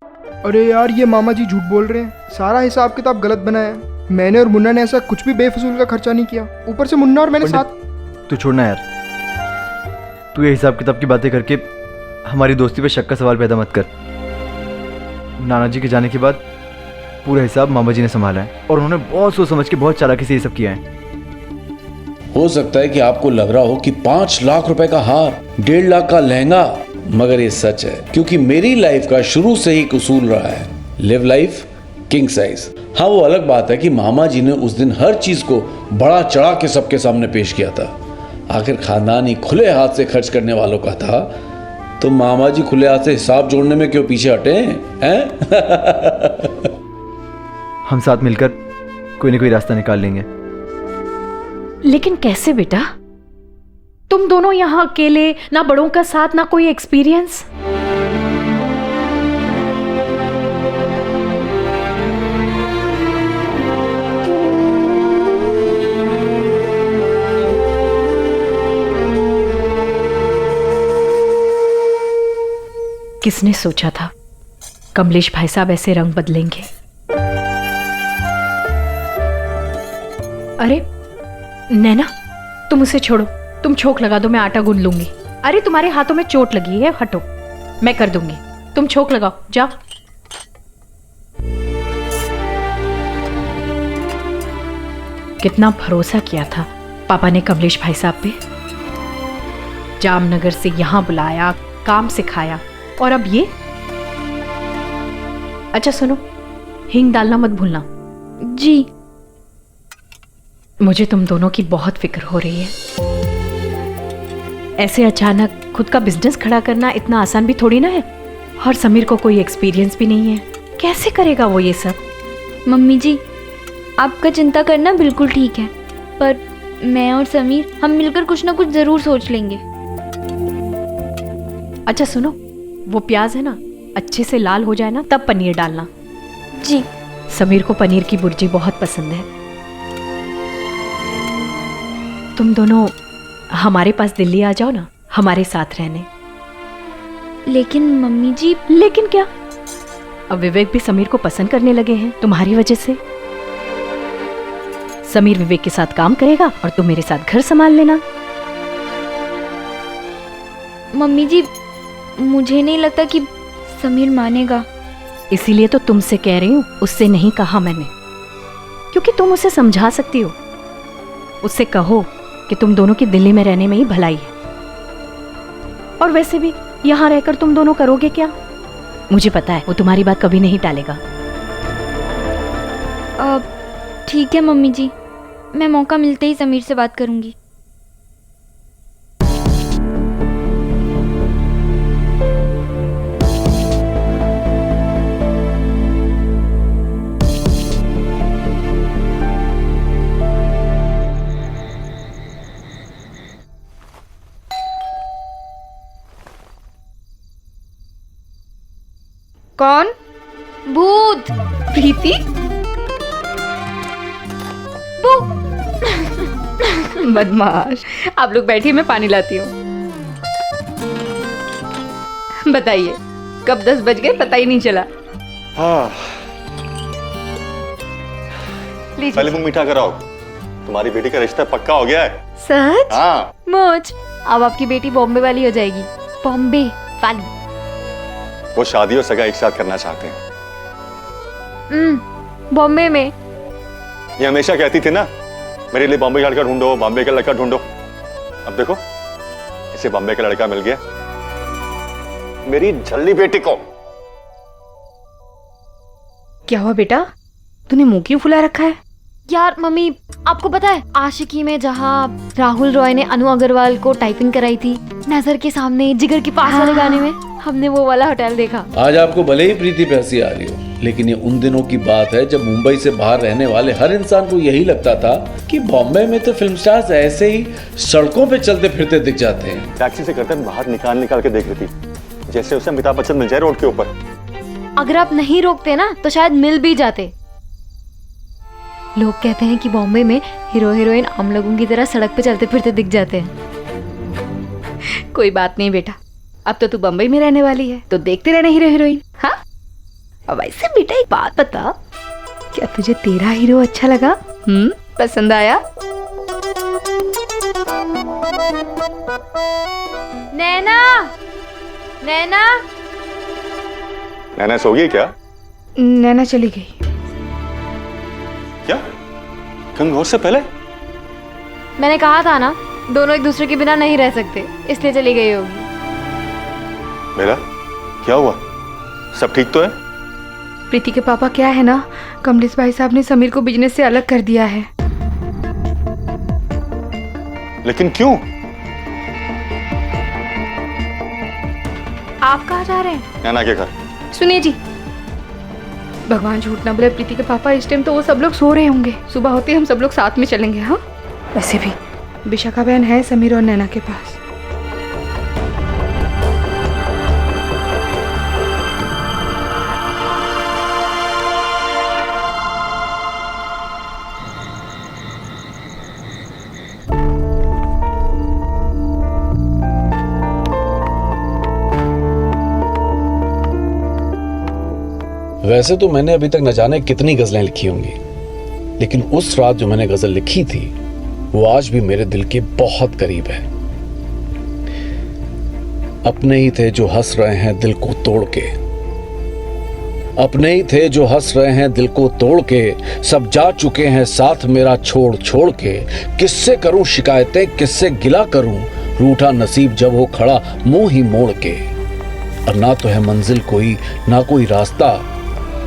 अरे यार, ये मामा जी झूठ बोल रहे हैं। सारा हिसाब किताब गलत बना है। मैंने और मुन्ना ने ऐसा कुछ भी बेफजूल का खर्चा नहीं किया। ऊपर से मुन्ना और मैंने साथ। तू छोड़ना यार, तू ये हिसाब किताब की बातें करके हमारी दोस्ती पे शक का सवाल पैदा मत कर। नाना जी के जाने के बाद पूरा हिसाब मामा जी ने संभाला है और उन्होंने बहुत सोच समझ के बहुत चालाकी से ये सब किया है। हो सकता है कि आपको लग रहा हो कि 5 लाख रुपए का हार, 1.5 लाख का लहंगा, मगर ये सच है क्योंकि मेरी लाइफ का शुरू से ही उसूल रहा है, लिव लाइफ किंग साइज। हाँ, वो अलग बात है कि मामा जी ने उस दिन हर चीज को बड़ा चढ़ा के सबके सामने पेश किया था। आखिर खानदान ही खुले हाथ से खर्च करने वालों का था, तो मामा जी खुले हाथ से हिसाब जोड़ने में क्यों पीछे हटे हैं? हम साथ मिलकर कोई ना कोई रास्ता निकाल लेंगे। लेकिन कैसे बेटा? तुम दोनों यहाँ अकेले, ना बड़ों का साथ, ना कोई एक्सपीरियंस। किसने सोचा था कमलेश भाई साहब ऐसे रंग बदलेंगे? अरे नैना, तुम उसे छोड़ो, तुम छोक लगा दो, मैं आटा गूंद लूंगी। अरे तुम्हारे हाथों में चोट लगी है, हटो, मैं कर दूंगी। तुम छोक लगाओ, जाओ। कितना भरोसा किया था पापा ने कमलेश भाई साहब पे। जामनगर से यहां बुलाया, काम सिखाया, और अब ये। अच्छा सुनो, हींग डालना मत भूलना। जी। मुझे तुम दोनों की बहुत फिक्र हो रही है। ऐसे अचानक खुद का बिजनेस खड़ा करना इतना आसान भी थोड़ी ना है, और समीर को कोई एक्सपीरियंस भी नहीं है। कैसे करेगा वो ये सब? मम्मी जी, आपका चिंता करना बिल्कुल ठीक है, पर मैं और समीर हम मिलकर कुछ ना कुछ जरूर सोच लेंगे। अच्छा सुनो, वो प्याज है ना, अच्छे से लाल हो जाए ना तब पनीर डालना। जी। समीर को पनीर की भुर्जी बहुत पसंद है। तुम दोनों हमारे पास दिल्ली आ जाओ ना, हमारे साथ रहने। लेकिन मम्मी जी। लेकिन क्या? अब विवेक भी समीर को पसंद करने लगे हैं तुम्हारी वजह से। समीर विवेक के साथ काम करेगा और तुम मेरे साथ घर संभाल लेना। मम्मी जी, मुझे नहीं लगता कि समीर मानेगा। इसीलिए तो तुमसे कह रही हूँ, उससे नहीं कहा मैंने, क्योंकि तुम उसे समझा सकती हो। उससे कहो कि तुम दोनों की दिल्ली में रहने में ही भलाई है, और वैसे भी यहाँ रहकर तुम दोनों करोगे क्या? मुझे पता है वो तुम्हारी बात कभी नहीं टालेगा। ठीक है मम्मी जी, मैं मौका मिलते ही समीर से बात करूंगी। कौन? भूत। प्रीति? बदमाश। आप लोग बैठिए, मैं पानी लाती हूँ। बताइए, कब 10 बज गए पता ही नहीं चला। हाँ। लीजिए। पहले मुंह मीठा कराओ, तुम्हारी बेटी का रिश्ता पक्का हो गया है। सच? हाँ। मौज, अब आपकी बेटी बॉम्बे वाली हो जाएगी। बॉम्बे वाली। वो शादी और सगा एक साथ करना चाहते हैं। बॉम्बे में। ये हमेशा कहती थी ना, मेरे लिए बॉम्बे का लड़का ढूंढो, बॉम्बे का लड़का ढूंढो। अब देखो, इसे बॉम्बे का लड़का मिल गया, मेरी झल्ली बेटी को। क्या हुआ बेटा, तूने मुंह क्यों फुला रखा है? यार मम्मी, आपको पता है आशिकी में जहाँ राहुल रॉय ने अनु अग्रवाल को टाइपिंग कराई थी, नजर के सामने जिगर के पास वाले गाने में, हमने वो वाला होटल देखा। आज आपको भले ही प्रीति पे हंसी आ रही हो, लेकिन ये उन दिनों की बात है जब मुंबई से बाहर रहने वाले हर इंसान को यही लगता था कि बॉम्बे में तो फिल्म स्टार्स ऐसे ही सड़कों पे चलते फिरते दिख जाते हैं। टैक्सी से करते बाहर निकाल के देख रही थी, जैसे उसे अमिताभ बच्चन मिल जाए रोड के ऊपर। अगर आप नहीं रोकते ना तो शायद मिल भी जाते। लोग कहते हैं कि बॉम्बे में हीरो हीरोइन आम लोगों की तरह सड़क पे चलते फिरते दिख जाते हैं। कोई बात नहीं बेटा, अब तो तू बम्बई में रहने वाली है, तो देखते रहना हीरो हीरोइन। हाँ, अब ऐसे बेटा एक बात बता, क्या तुझे तेरा हीरो अच्छा लगा? पसंद आया? नैना, नैना, नैना सो गई क्या? नैना चली गई। क्या गंगौर से पहले? मैंने कहा था ना, दोनों एक दूसरे के बिना नहीं रह सकते, इसलिए चली गई होगी। मेरा क्या हुआ? सब ठीक तो है? प्रीति के पापा क्या है ना, कमलेश भाई साहब ने समीर को बिजनेस से अलग कर दिया है। लेकिन क्यों? आप कहाँ जा रहे हैं? नैना के घर। सुनिए जी, भगवान झूठ ना बोले, प्रीति के पापा इस टाइम तो वो सब लोग सो रहे होंगे, सुबह होते ही हम सब लोग साथ में चलेंगे। हाँ, वैसे भी विशाखा बहन है समीर और नैना के पास। वैसे तो मैंने अभी तक न जाने कितनी गजलें लिखी होंगी, लेकिन उस रात जो मैंने गजल लिखी थी वो आज भी मेरे दिल के बहुत करीब है। अपने ही थे जो हंस रहे हैं दिल को तोड़ के, अपने ही थे जो हंस रहे हैं दिल को तोड़ के, सब जा चुके हैं साथ मेरा छोड़ छोड़ के। किससे करूं शिकायतें, किससे गिला करूं, रूठा नसीब जब हो खड़ा मुंह ही मोड़ के। और ना तो है मंजिल कोई, ना कोई रास्ता,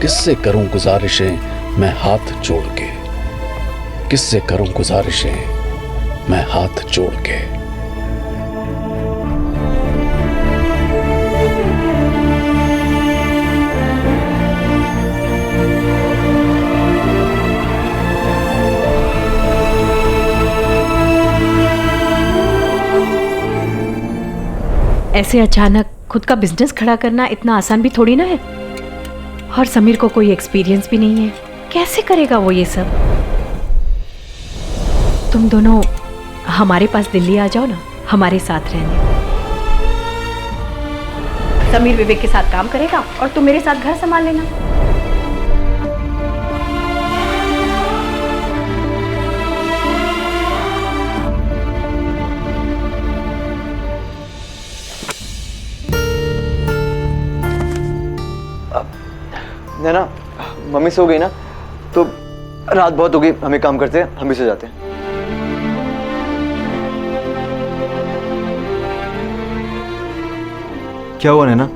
किससे करूं गुजारिशें मैं हाथ जोड़ के, किससे करूं गुजारिशें मैं हाथ जोड़ के। ऐसे अचानक खुद का बिजनेस खड़ा करना इतना आसान भी थोड़ी ना है, और समीर को कोई एक्सपीरियंस भी नहीं है, कैसे करेगा वो ये सब। तुम दोनों हमारे पास दिल्ली आ जाओ ना, हमारे साथ रहने। समीर विवेक के साथ काम करेगा और तुम मेरे साथ घर संभाल लेना। नैना, मम्मी सो गई ना, तो रात बहुत हो गई, हमें काम करते हैं, हम भी सो जाते हैं। क्या हुआ नैना,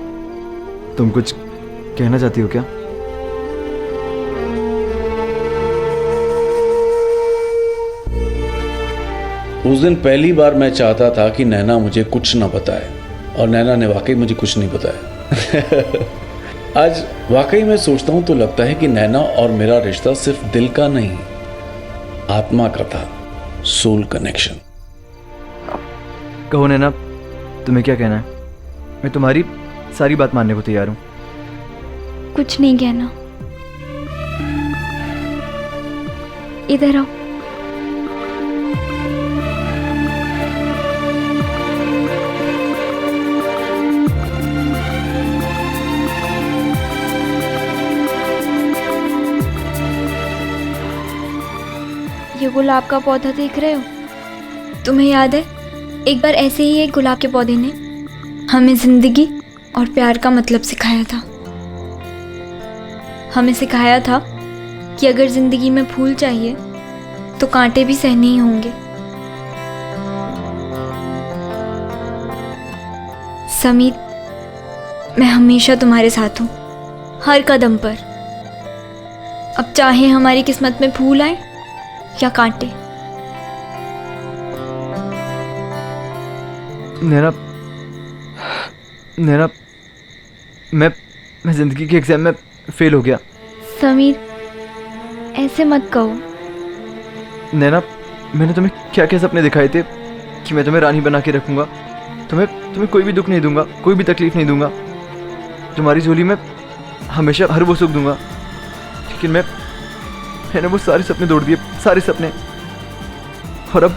तुम कुछ कहना चाहती हो क्या? उस दिन पहली बार मैं चाहता था कि नैना मुझे कुछ ना बताए, और नैना ने वाकई मुझे कुछ नहीं बताया। आज वाकई मैं सोचता हूं तो लगता है कि नैना और मेरा रिश्ता सिर्फ दिल का नहीं, आत्मा का था, सोल कनेक्शन। कहो नैना, तुम्हें क्या कहना है? मैं तुम्हारी सारी बात मानने को तैयार हूँ। कुछ नहीं कहना, इधर आओ। ये गुलाब का पौधा देख रहे हो? तुम्हें याद है एक बार ऐसे ही एक गुलाब के पौधे ने हमें जिंदगी और प्यार का मतलब सिखाया था। हमें सिखाया था कि अगर जिंदगी में फूल चाहिए तो कांटे भी सहने ही होंगे। समीर, मैं हमेशा तुम्हारे साथ हूँ, हर कदम पर। अब चाहे हमारी किस्मत में फूल आए या कांटे। नैना, नैना, मैं जिंदगी के एग्जाम में फेल हो गया। समीर, ऐसे मत कहो। नैना, मैंने तुम्हें क्या क्या सपने दिखाए थे कि मैं तुम्हें रानी बना के रखूंगा, तुम्हें कोई भी दुख नहीं दूंगा, कोई भी तकलीफ नहीं दूंगा, तुम्हारी झोली में हमेशा हर वो सुख दूंगा। लेकिन मैंने वो सारे सपने तोड़ दिए, सारे सपने। और अब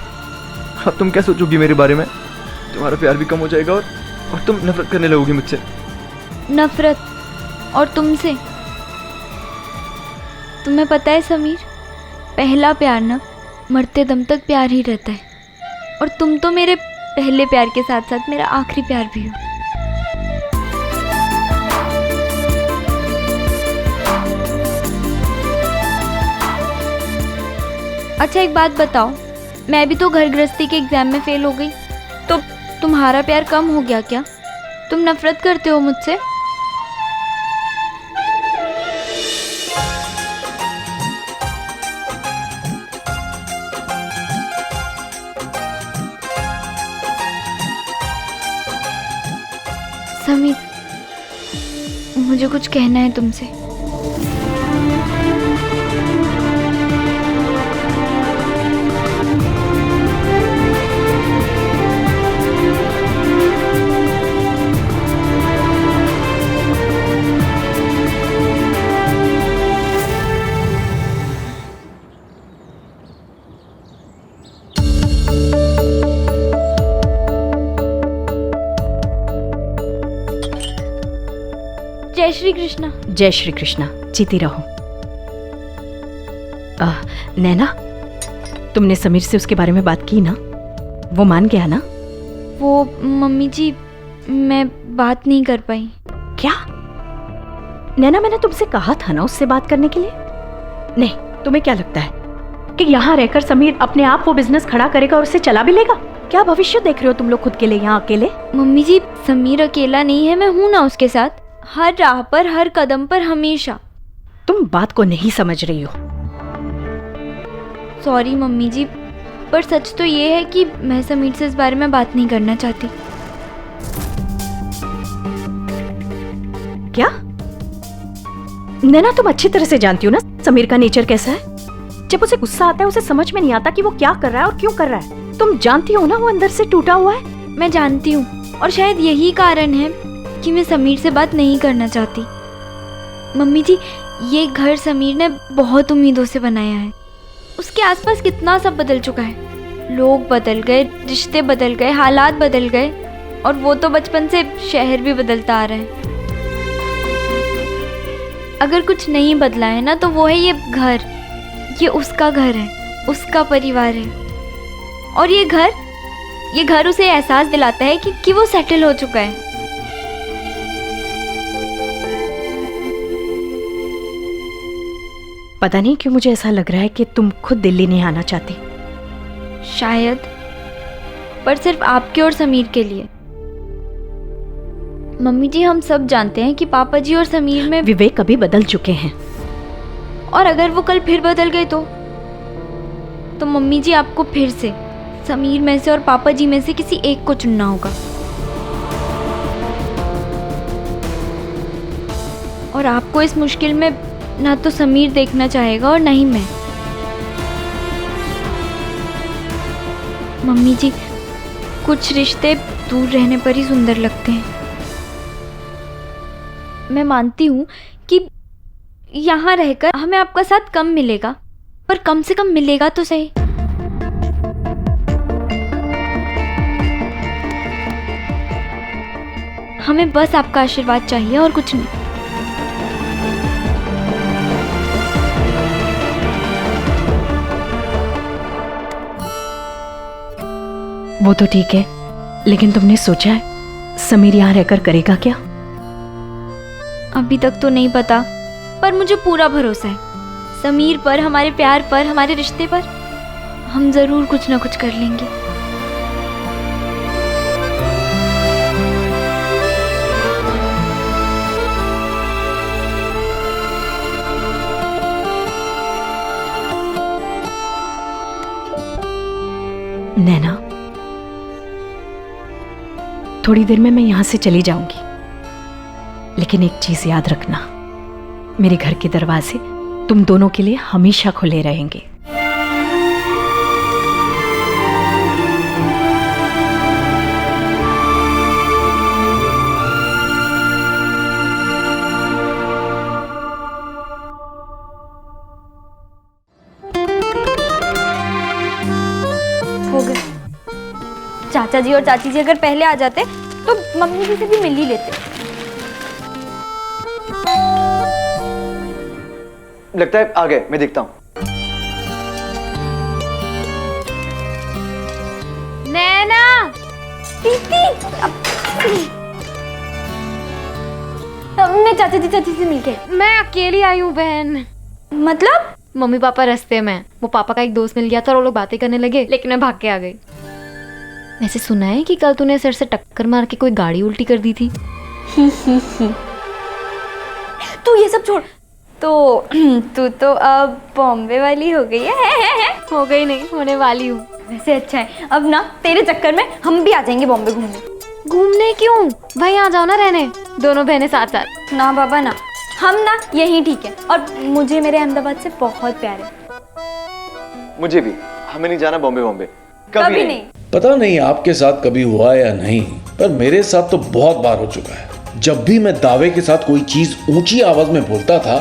तुम क्या सोचोगी मेरे बारे में? तुम्हारा प्यार भी कम हो जाएगा और तुम नफरत करने लगोगी मुझसे। नफरत? और तुमसे? तुम्हें पता है समीर, पहला प्यार ना मरते दम तक प्यार ही रहता है, और तुम तो मेरे पहले प्यार के साथ साथ मेरा आखिरी प्यार भी हो। अच्छा एक बात बताओ, मैं भी तो घर गृहस्थी के एग्जाम में फेल हो गई, तो तुम्हारा प्यार कम हो गया क्या? तुम नफरत करते हो मुझसे? समीर, मुझे कुछ कहना है तुमसे। जय श्री कृष्णा। जय श्री कृष्णा, जीती रहो। नैना, तुमने समीर से उसके बारे में बात की ना? वो मान गया ना? वो मम्मी जी, मैं बात नहीं कर पाई। क्या? नैना, मैंने तुमसे कहा था ना उससे बात करने के लिए। नहीं, तुम्हें क्या लगता है कि यहाँ रहकर समीर अपने आप वो बिजनेस खड़ा करेगा और उसे चला भी लेगा? क्या भविष्य देख रहे हो तुम लोग खुद के लिए यहाँ अकेले? मम्मी जी, समीर अकेला नहीं है, मैं हूं ना उसके साथ, हर राह पर, हर कदम पर, हमेशा। तुम बात को नहीं समझ रही हो। सॉरी मम्मी जी, पर सच तो ये है कि मैं समीर से इस बारे में बात नहीं करना चाहती। क्या? नैना, तुम अच्छी तरह से जानती हो ना समीर का नेचर कैसा है। जब उसे गुस्सा आता है उसे समझ में नहीं आता कि वो क्या कर रहा है और क्यों कर रहा है। तुम जानती हो ना वो अंदर से टूटा हुआ है। मैं जानती हूँ, और शायद यही कारण है कि मैं समीर से बात नहीं करना चाहती। मम्मी जी, ये घर समीर ने बहुत उम्मीदों से बनाया है। उसके आसपास कितना सब बदल चुका है, लोग बदल गए, रिश्ते बदल गए, हालात बदल गए, और वो तो बचपन से शहर भी बदलता आ रहा है। अगर कुछ नहीं बदला है ना, तो वो है ये घर। ये उसका घर है, उसका परिवार है, और ये घर उसे एहसास दिलाता है कि वो सेटल हो चुका है। पता नहीं क्यों मुझे ऐसा लग रहा है कि तुम खुद दिल्ली नहीं आना चाहती। शायद, पर सिर्फ आपके और समीर के लिए। मम्मी जी, हम सब जानते हैं कि पापा जी और समीर में विवेक अभी बदल चुके हैं। और अगर वो कल फिर बदल गए तो मम्मी जी, आपको फिर से समीर में से और पापा जी में से किसी एक को चुनना होगा। और आपको इस मुश्किल में ना तो समीर देखना चाहेगा और ना ही मैं। मम्मी जी, कुछ रिश्ते दूर रहने पर ही सुंदर लगते हैं। मैं मानती हूँ कि यहाँ रहकर हमें आपका साथ कम मिलेगा, पर कम से कम मिलेगा तो सही। हमें बस आपका आशीर्वाद चाहिए और कुछ नहीं। वो तो ठीक है, लेकिन तुमने सोचा है समीर यहाँ रहकर करेगा क्या? अभी तक तो नहीं पता, पर मुझे पूरा भरोसा है समीर पर, हमारे प्यार पर, हमारे रिश्ते पर। हम जरूर कुछ ना कुछ कर लेंगे। नैना, थोड़ी देर में मैं यहां से चली जाऊंगी, लेकिन एक चीज याद रखना, मेरे घर के दरवाजे तुम दोनों के लिए हमेशा खुले रहेंगे। हो गए। चाचा जी और चाची जी अगर पहले आ जाते तो मम्मी जी से भी मिल ही लेते। लगता है आ गए, मैं देखता हूँ। नैना, हमने चाची से मिलके। मैं अकेली आई हूँ बहन। मतलब? मम्मी पापा रास्ते में, वो पापा का एक दोस्त मिल गया था और वो लोग बातें करने लगे, लेकिन मैं भाग के आ गई। वैसे सुना है कि कल तूने सर से टक्कर मार के कोई गाड़ी उल्टी कर दी थी। तू ये सब छोड़। तो तू तो अब बॉम्बे वाली हो गई है? हो गई नहीं, होने वाली हूँ। वैसे अच्छा है, अब ना तेरे चक्कर में हम भी आ जाएंगे बॉम्बे घूमने। घूमने क्यों भाई, आ जाओ ना रहने, दोनों बहनें साथ साथ। ना बाबा ना, हम ना यहीं ठीक है। और मुझे मेरे अहमदाबाद से बहुत प्यार है। मुझे भी। हमें नहीं जाना बॉम्बे। कभी नहीं। पता नहीं आपके साथ कभी हुआ या नहीं, पर मेरे साथ तो बहुत बार हो चुका है। जब भी मैं दावे के साथ कोई चीज ऊंची आवाज में बोलता था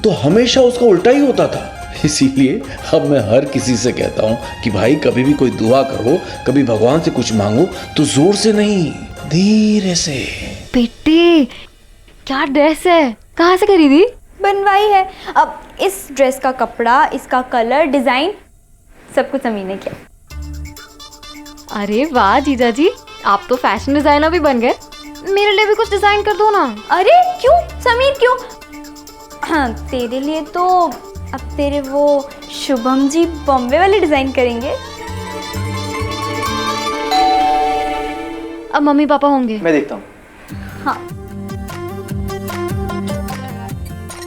तो हमेशा उसका उल्टा ही होता था। इसीलिए अब मैं हर किसी से कहता हूँ कि भाई कभी भी कोई दुआ करो, कभी भगवान से कुछ मांगो तो जोर से नहीं, धीरे से। बेटे क्या ड्रेस है, कहाँ से खरीदी? बनवाई है। अब इस ड्रेस का कपड़ा, इसका कलर, डिजाइन सब कुछ समीर ने किया। अरे वाह जीजा जी, आप तो फैशन डिजाइनर भी बन गए। मेरे लिए भी कुछ डिजाइन कर दो ना। अरे क्यों समीर, क्यों? हाँ, तेरे लिए तो अब तेरे वो शुभम जी बॉम्बे वाले डिजाइन करेंगे। अब मम्मी पापा होंगे। मैं देखता हूँ। हाँ।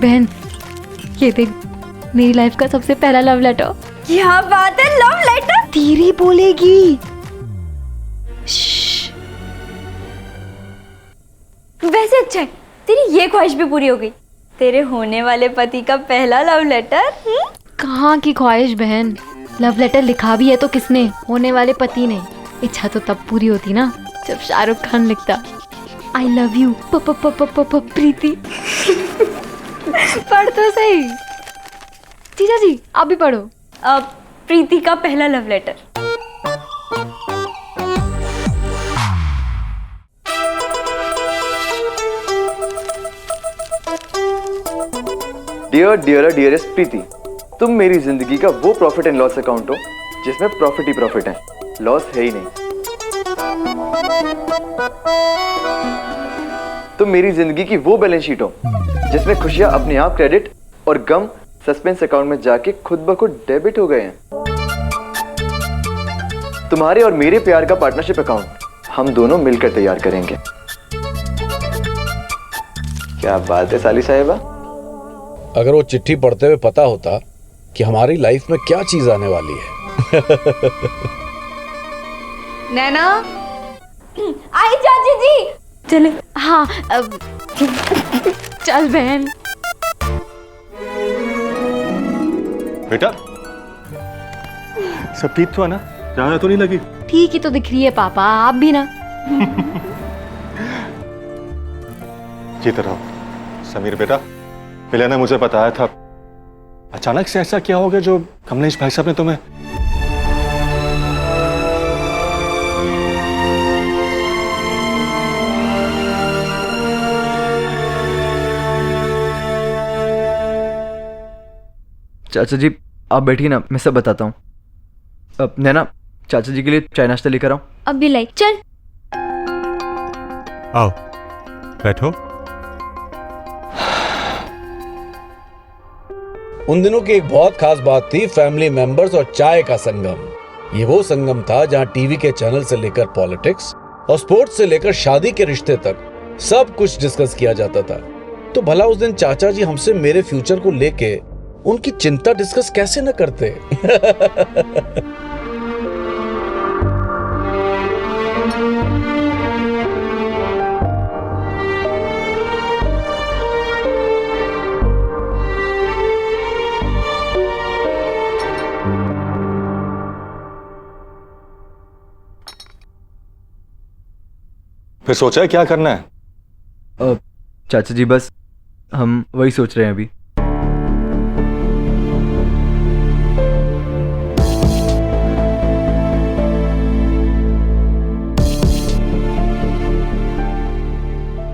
बहन ये देख, मेरी लाइफ का सबसे पहला लव लेटर। क्या बात है, लव लेटर? तेरी बोलेगी। वैसे अच्छा है, तेरी ये ख्वाहिश भी पूरी हो गई। तेरे होने वाले पति का पहला लव लेटर। कहाँ की ख्वाहिश बहन, लव लेटर लिखा भी है तो किसने? होने वाले पति ने। इच्छा तो तब पूरी होती ना जब शाहरुख खान लिखता आई लव यू प्रीति। पढ़ तो सही। जीजा जी आप भी पढ़ो। अब प्रीति का पहला लव लेटर। डियरेस्ट प्रीति, तुम मेरी जिंदगी का वो प्रॉफिट एंड लॉस अकाउंट हो जिसमें प्रॉफिट ही प्रॉफिट है, लॉस है ही नहीं। तुम मेरी जिंदगी की वो बैलेंस शीट हो जिसमें खुशियां अपने आप क्रेडिट और गम सस्पेंस अकाउंट में जाके खुद ब खुद डेबिट हो गए हैं। तुम्हारे और मेरे प्यार का पार्टनरशिप अकाउंट हम दोनों मिलकर तैयार करेंगे। क्या बात है साली साहिबा। अगर वो चिट्ठी पढ़ते हुए पता होता कि हमारी लाइफ में क्या चीज आने वाली है। नैना, आई चाची जी। चले। हाँ अब चल बहन। बेटा सब ठीक तो है ना, ज्यादा तो नहीं लगी? ठीक ही तो दिख रही है पापा, आप भी ना। जीते रहो समीर बेटा। पहले ने मुझे बताया था, अचानक से ऐसा क्या हो गया जो कमलेश भाई साहब ने तुम्हें? चाचा जी आप बैठिए ना, मैं सब बताता हूँ। अब नैना चाचा जी के लिए चाय नाश्ता लेकर आओ। अब भी लाई, चल। आओ बैठो। उन दिनों की एक बहुत खास बात थी, फैमिली मेंबर्स और चाय का संगम। ये वो संगम था जहां टीवी के चैनल से लेकर पॉलिटिक्स और स्पोर्ट्स से लेकर शादी के रिश्ते तक सब कुछ डिस्कस किया जाता था। तो भला उस दिन चाचा जी हमसे मेरे फ्यूचर को लेके उनकी चिंता डिस्कस कैसे न करते। फिर सोचा है क्या करना है? चाचा जी बस हम वही सोच रहे हैं अभी।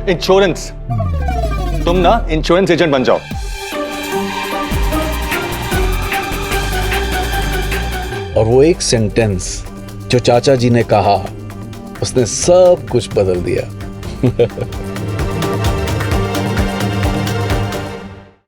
इंश्योरेंस, तुम ना इंश्योरेंस एजेंट बन जाओ। और वो एक सेंटेंस जो चाचा जी ने कहा, उसने सब कुछ बदल दिया।